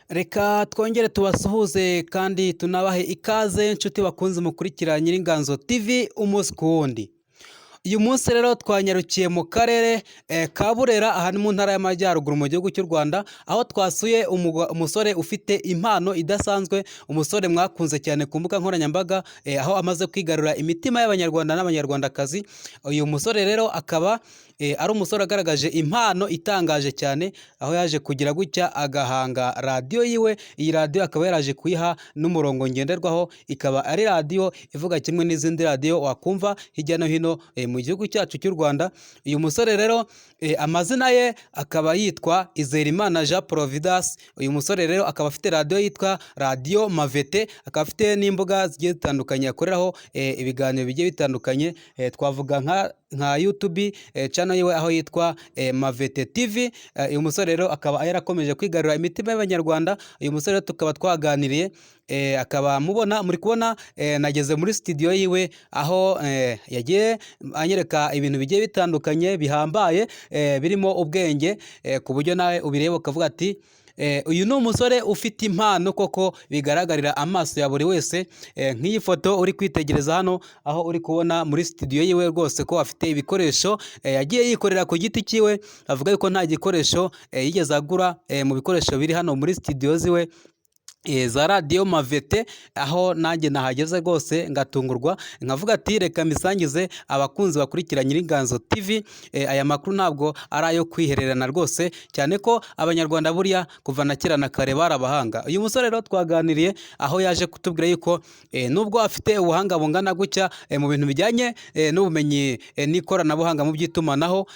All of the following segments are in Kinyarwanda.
Reka twongere tubasuhuze kandi tunabahe ikaze inshuti bakunze mukurikira Nyiringanzo TV umunsi ku wundi. Uyu munsi rero twanyarukiye mu karere ka Burera aha ni mu ntara y'Amajyaruguru mu gihugu cy'u Rwanda, aho twasuye umusore ufite impano idasanzwe, umusore mwakunze cyane ku mbuga nkoranyambaga, aho amaze kwigarura imitima y'Abanyarwanda n'Abanyarwandakazi. Uyu musore rero akaba ari umusore agaragaje impano itangaje cyane, aho yaje kugira gutya agahanga radiyo yiwe. Iyi radiyo akaba yaraje kuyiha n'umurongo ngenderwaho, ikaba ari radiyo ivuga kimwe n'izindi radiyo wakumva hirya no hino mu gihugu cyacu cy'u Rwanda. Uyu musore rero amazina ye akaba yitwa Izerimana Jean Providence. Uyu musore rero akaba afite radiyo yitwa Radio Mavete, akaba afite n'imbuga zigiye zitandukanye akoreraho ibiganiro bigiye bitandukanye, twavuga nka YouTube channel yiwe aho yitwa Mavete TV. Uyu musore rero akaba yarakomeje kwigarura imitima y'Abanyarwanda. Uyu musore tukaba twaganiriye, akaba muri kubona nageze muri studio yiwe, aho yagiye anyereka ibintu bigiye bitandukanye bihambaye, birimo ubwenge, ku buryo nawe ubireba ukavuga ati uyu ni umusore ufite impano koko bigaragarira amaso ya buri wese. Nk'iyi foto uri kwitegereza hano, aho uri kubona muri studio yiwe rwose ko afite ibikoresho yagiye yikorera ku giti cyiwe. Avuga yuko nta gikoresho yigeze agura mu bikoresho biri hano muri studio ziwe za Radio Mavete, aho nanjye nahageze rwose ngatungurwa, nkavuga ati reka misangize abakunzi bakurikira Nyiringanzo TV. Aya makuru ntabwo ari ayo kwihererana rwose, cyane ko Abanyarwanda buriya kuva na kera na kare barabahanga. Uyu musore rero twaganiriye, aho yaje kutubwira yuko nubwo afite ubuhanga bungana gutya mu bintu bijyanye n'ubumenyi n'ikoranabuhanga mu by'itumanaho,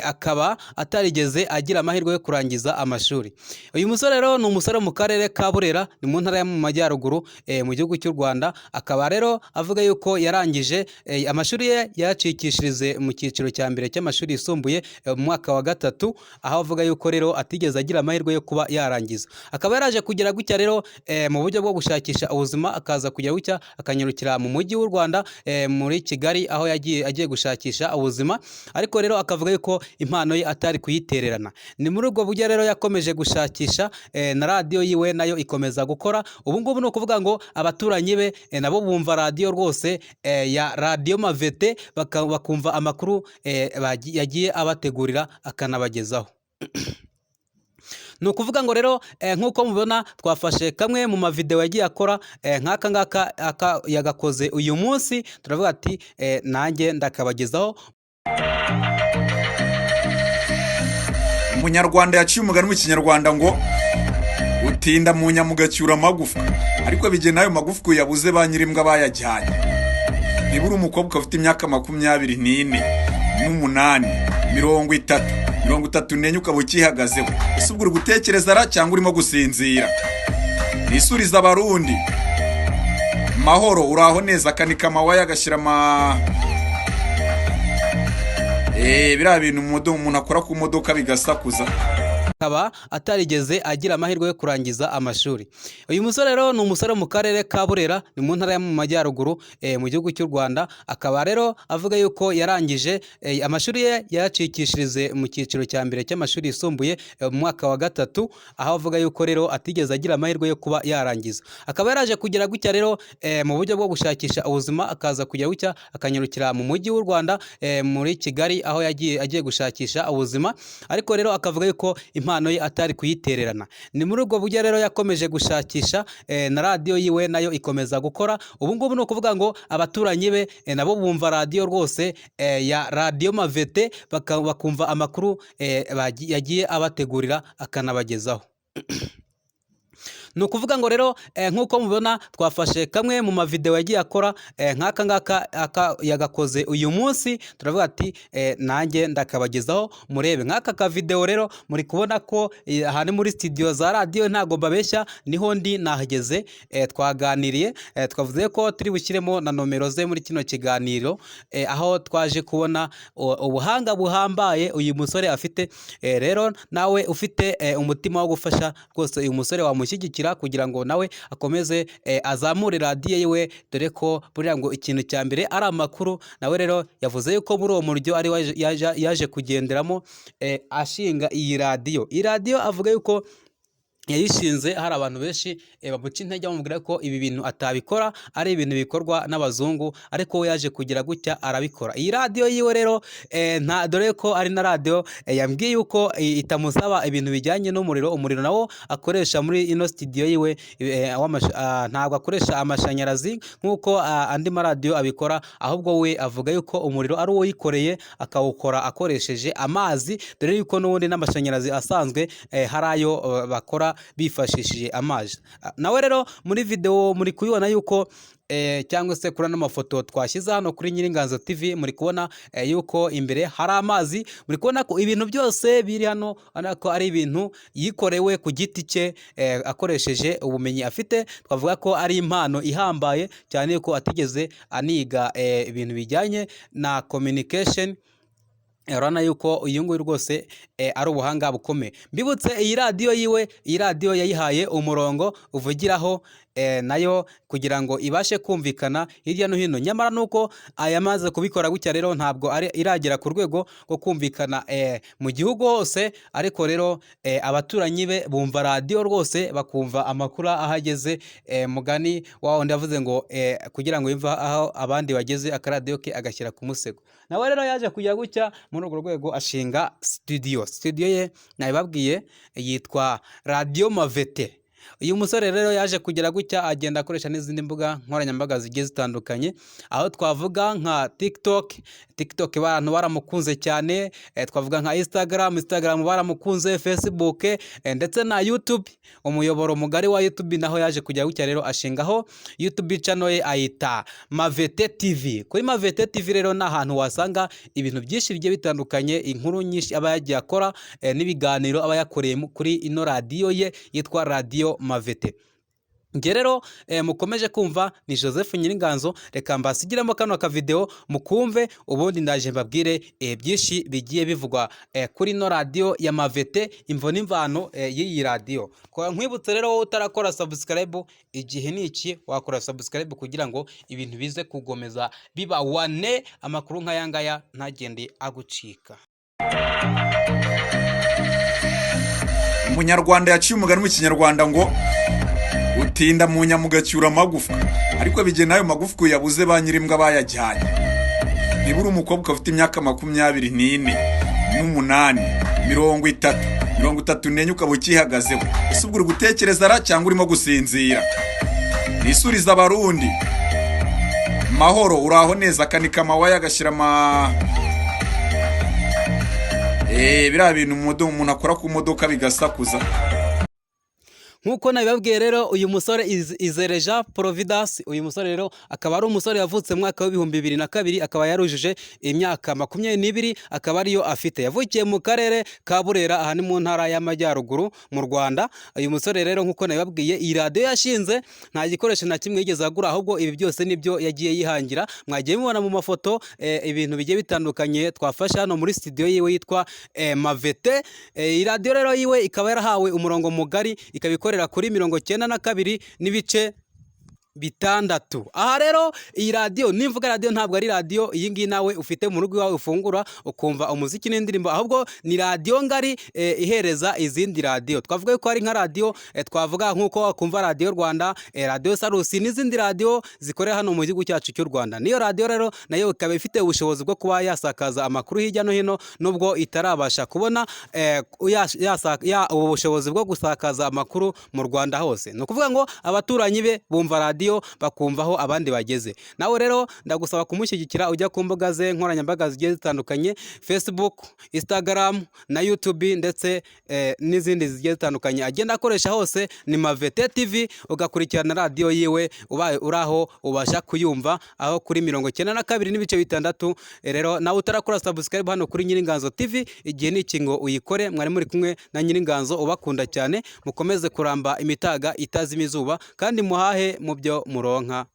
akaba atarigeze agira amahirwe yo kurangiza amashuri. Uyu musore rero ni umusore mu karere ka Burera, ni mu ntara y'Amajyaruguru mu gihugu cy'u Rwanda. Akaba rero avuga yuko yarangije amashuri ye yacikishirize mu cyiciro cya mbere cy'amashuri yisumbuye mu mwaka wa gatatu, aho avuga yuko rero atigeze agira amahirwe yo kuba yarangiza. Akaba yaraje kugira gutya rero mu buryo bwo gushakisha ubuzima, akaza kugira gutya akanyarukira mu mujyi w'u Rwanda, muri Kigali, aho agiye gushakisha ubuzima. Ariko rero akavuga yuko impano ye atari kuyitererana. Ni muri ubwo buryo rero yakomeje gushakisha, na radiyo yiwe nayo ikomeza gukora. Ubu ngubu ni ukuvuga ngo abaturanyi be nabo bumva radiyo rwose ya Radio Mavete, bakumva amakuru yagiye abategurira akanabagezaho. Ni ukuvuga ngo rero nk'uko mubibona, twafashe kamwe mu mavideo yagiye akora, nk'aka ngaka yagakoze uyu munsi. Turavuga ati nanjye ndakabagezaho. Umunyarwanda yaciye umugani mu Kinyarwanda ngo utinda mu nyamugacyura amagufwa, ariko bigena ayo magufwa yabuze ba nyirimbwa bayajyanye. Niba uri umukobwa ufite imyaka 24, 8, 30, 34 ukaba ukihagazeho, ese ubwo uri gutekereza ra cyangwa urimo gusinzira? Nisuriza abarundi mahoro, uraho neza? Kanika amawaya agashyira biriya bintu umuntu akora ku modoka bigasakuza. Akaba atarigeze agira amahirwe yo kurangiza amashuri. Uyu musore rero ni umusore mu karere ka Burera, ni mu ntara y'Amajyaruguru mu gihugu cy'u Rwanda. Akaba rero avuga yuko yarangije amashuri ye yacikishirize mu cyiciro cya mbere cy'amashuri yisumbuye mu mwaka wa gatatu, aho avuga yuko rero atigeze agira amahirwe yo kuba yarangiza. Akaba yaraje kugira gutya rero mu buryo bwo gushakisha ubuzima, akaza kujya gutya akanyarukira mu mujyi w'u Rwanda, muri Kigali, aho agiye gushakisha ubuzima. Ariko rero akavuga yuko impano ye atari kuyitererana. Ni muri ubwo buryo rero yakomeje gushakisha, na radiyo yiwe nayo ikomeza gukora. Ubu ngubu ni ukuvuga ngo abaturanyi be nabo bumva radiyo rwose ya Radio Mavete, bakumva amakuru yagiye abategurira akanabagezaho. Ni ukuvuga ngo rero nk'uko mubibona, twafashe kamwe mu mavideo yagiye akora, nk'aka ngaka yagakoze uyu munsi. Turavuga ati nanjye ndakabagezaho murebe. Nk'aka kavideo rero muri kubona ko aha ni muri studio za radiyo, ntago mbabeshya, niho ndi nahageze. Twaganiriye, twavuze ko turi bushyiremo na nomero ze muri kino kiganiro, aho twaje kubona ubuhanga buhambaye uyu musore afite. Rero nawe ufite umutima wo gufasha rwose uyu musore wamushyigikira, kugira ngo nawe akomeze azamure radiyo yiwe, dore ko buriya ngo ikintu cya mbere ari amakuru. Nawe rero yavuze yuko muri uwo muryo ari yaje kugenderamo ashinga iyi radiyo. Iyi radiyo avuga yuko yayishinze hari abantu benshi bamuca intege bamubwira ko ibi bintu atabikora ari ibintu bikorwa n'abazungu, ariko we yaje kugira gutya arabikora. Iyi radiyo yiwe rero dore ko ari na radiyo yambwiye yuko itamusaba ibintu bijyanye n'umuriro. Umuriro nawo akoresha muri ino studio yiwe ntabwo akoresha amashanyarazi nk'uko andi maradiyo abikora, ahubwo we avuga yuko umuriro ari uwo yikoreye akawukora akoresheje amazi, dore yuko n'ubundi n'amashanyarazi asanzwe hari ayo bakora bifashishije amazi. Nawe rero muri video muri kubibona yuko cyangwa se kuri ano mafoto twashyize hano kuri Nyiringanzo TV, muri kubona yuko imbere hari amazi, muri kubona ko ibintu byose biri hano ko ari ibintu yikorewe ku giti cye akoresheje ubumenyi afite. Twavuga ko ari impano ihambaye cyane yuko atigeze aniga ibintu bijyanye na communication. Urabona yuko uyu nguyu rwose ari ubuhanga bukomeye. Mbibutse iyi radiyo yiwe, iyi radiyo yayihaye umurongo uvugiraho nayo kugira ngo ibashe kumvikana hirya no hino, nyamara nuko ayamaze kubikora gutya rero ntabwo iragera ku rwego rwo kumvikana mu gihugu hose, ariko rero abaturanyi be bumva radiyo rwose bakumva amakuru ahageze. Mugani wawo ndavuze ngo kugira ngo yumve aho abandi bageze akaradiyo ke agashyira ku musego. Nawe rero yaje kujya gutya muri urwo rwego ashinga studio ye nabibabwiye yitwa Radio Mavete. Uyu musore rero yaje kugira gutya agenda akoresha n'izindi mbuga nkoranyambaga zigiye zitandukanye, aho twavuga nka TikTok abantu baramukunze cyane, twavuga nka Instagram baramukunze, Facebook ndetse na YouTube. Umuyoboro mugari wa YouTube naho yaje kujya gutya rero ashingaho YouTube channel ye ayita Mavete TV. Kuri Mavete TV rero ni ahantu wasanga ibintu byinshi bigiye bitandukanye, inkuru nyinshi aba yagiye akora n'ibiganiro aba yakoreye kuri ino radiyo ye yitwa Radio Mavete. Nge rero mukomeje kumva ni Joseph Nyiringanzo, reka mbasigiramo kano akavideo mukumve, ubundi ndaje mbabwire byinshi bigiye bivugwa kuri no radio ya Mavete, imvo n'imvano y'iyi radio. Kwa nkwibutse rero wowe utarakora subscribe, igihe niki wakora subscribe kugira ngo ibintu bize kugomeza biba wane, amakuru nk'ayangaya ntagende agucika. Umunyarwanda yaciye umugani mu Kinyarwanda ngo utinda mu nyamugacyura amagufwa, ariko bigena nayo magufwa yabuze ba nyirimbwa bayajyanye. Nibura umukobwa ufite imyaka 24 n'umunani 34 ukaba ukihagazeho, ese ubwo uri gutekereza ra cyangwa urimo gusinzira? Nisuriza abarundi mahoro, uraho neza, akanika amawaya agashyira biriya bintu umuntu akora ku modoka bigasakuza. Nkuko nabibabwiye rero uyu musore Izere Jean Providence, uyu musore rero akaba ari umusore yavutse mu mwaka wa 2002, akaba yarujije imyaka 22, akaba ariyo afite. Yavukiye mu karere ka Burera, aha ni mu ntara y'Amajyaruguru mu Rwanda. Uyu musore rero nkuko nabibabwiye iyi radio yashinze nta gikoresho na kimwe yigeze agura, ahubwo ibi byose nibyo yagiye yihangira. Mwagiye mubona mu mafoto ibintu bigiye bitandukanye twafasha hano muri studio yiwe yitwa Mavete. Iyi radio rero yiwe ikaba yarahawe umurongo mugari, ikaba kuri 92 n'ibice bitandatu. Aha rero iyi radio, nimvuga radio ntabwo ari radio iyi ngiyi nawe ufite mu rugo iwawe ufungura ukumva umuziki n'indirimbo, ahubwo ni radio ngari ihereza izindi radio. Twavuga ko ari nka radio twavuga nkuko wakumva Radio Rwanda, Radio Sarusi n'izindi radio zikorera hano mu gihugu cyacu cy'u Rwanda. Niyo radio rero nayo ikaba ifite ubushobozi bwo kuba yasakaza amakuru hirya no hino, nubwo itarabasha kubona ubushobozi bwo gusakaza amakuru mu Rwanda hose. No kuvuga ngo abaturanyi be bumva radio bakumvaho abandi bageze. Nawe rero ndagusaba kumushyigikira, ujya ku mbuga ze nkoranyambaga zigiye zitandukanye, Facebook, Instagram na YouTube ndetse n'izindi zigiye zitandukanye agenda akoresha hose ni Mavete TV. Ugakurikirana radio yiwe uraho ubasha kuyumva aho kuri 92 n'ibice bitandatu. Rero nawe utarakora subscribe hano kuri Nyiringanzo TV, igihe niki ngo uyikore. Mwari muri kumwe na Nyiringanzo ubakunda cyane, mukomeze kuramba imitaga itazima izuba kandi muhahe mu byo muronka.